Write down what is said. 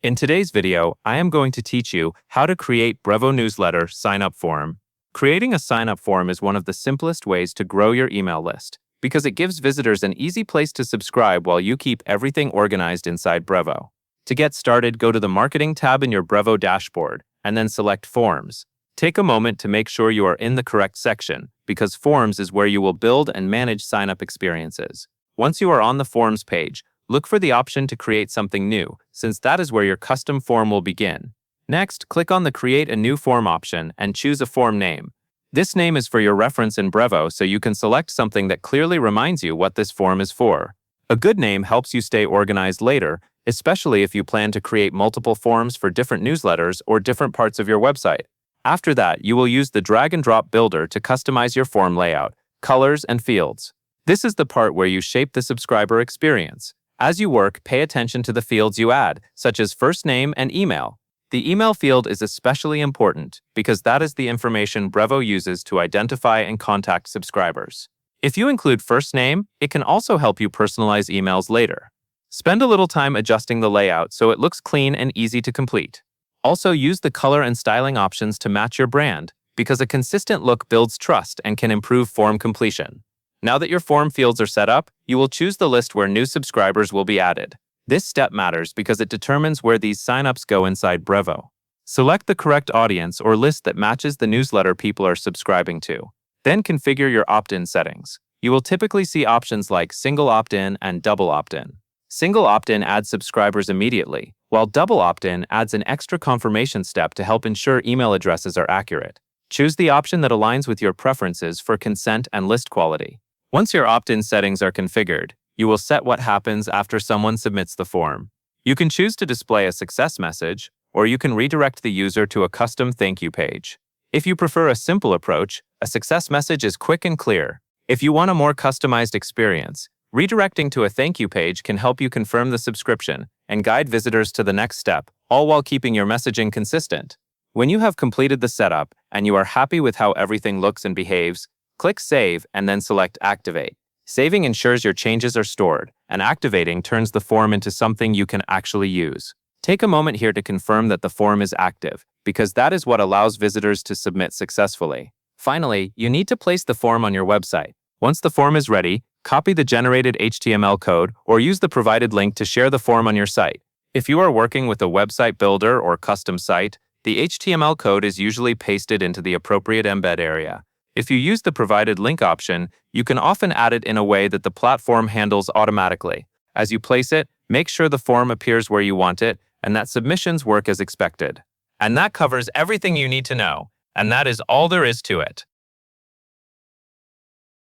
In today's video, I am going to teach you how to create Brevo newsletter sign-up form. Creating a sign-up form is one of the simplest ways to grow your email list because it gives visitors an easy place to subscribe while you keep everything organized inside Brevo. To get started, go to the Marketing tab in your Brevo dashboard and then select Forms. Take a moment to make sure you are in the correct section because Forms is where you will build and manage sign-up experiences. Once you are on the Forms page, look for the option to create something new, since that is where your custom form will begin. Next, click on the Create a New Form option and choose a form name. This name is for your reference in Brevo, so you can select something that clearly reminds you what this form is for. A good name helps you stay organized later, especially if you plan to create multiple forms for different newsletters or different parts of your website. After that, you will use the drag-and-drop builder to customize your form layout, colors, and fields. This is the part where you shape the subscriber experience. As you work, pay attention to the fields you add, such as first name and email. The email field is especially important because that is the information Brevo uses to identify and contact subscribers. If you include first name, it can also help you personalize emails later. Spend a little time adjusting the layout so it looks clean and easy to complete. Also, use the color and styling options to match your brand because a consistent look builds trust and can improve form completion. Now that your form fields are set up, you will choose the list where new subscribers will be added. This step matters because it determines where these signups go inside Brevo. Select the correct audience or list that matches the newsletter people are subscribing to. Then configure your opt-in settings. You will typically see options like single opt-in and double opt-in. Single opt-in adds subscribers immediately, while double opt-in adds an extra confirmation step to help ensure email addresses are accurate. Choose the option that aligns with your preferences for consent and list quality. Once your opt-in settings are configured, you will set what happens after someone submits the form. You can choose to display a success message, or you can redirect the user to a custom thank you page. If you prefer a simple approach, a success message is quick and clear. If you want a more customized experience, redirecting to a thank you page can help you confirm the subscription and guide visitors to the next step, all while keeping your messaging consistent. When you have completed the setup and you are happy with how everything looks and behaves, click Save and then select Activate. Saving ensures your changes are stored, and activating turns the form into something you can actually use. Take a moment here to confirm that the form is active, because that is what allows visitors to submit successfully. Finally, you need to place the form on your website. Once the form is ready, copy the generated HTML code or use the provided link to share the form on your site. If you are working with a website builder or custom site, the HTML code is usually pasted into the appropriate embed area. If you use the provided link option, you can often add it in a way that the platform handles automatically. As you place it, make sure the form appears where you want it and that submissions work as expected. And that covers everything you need to know, and that is all there is to it.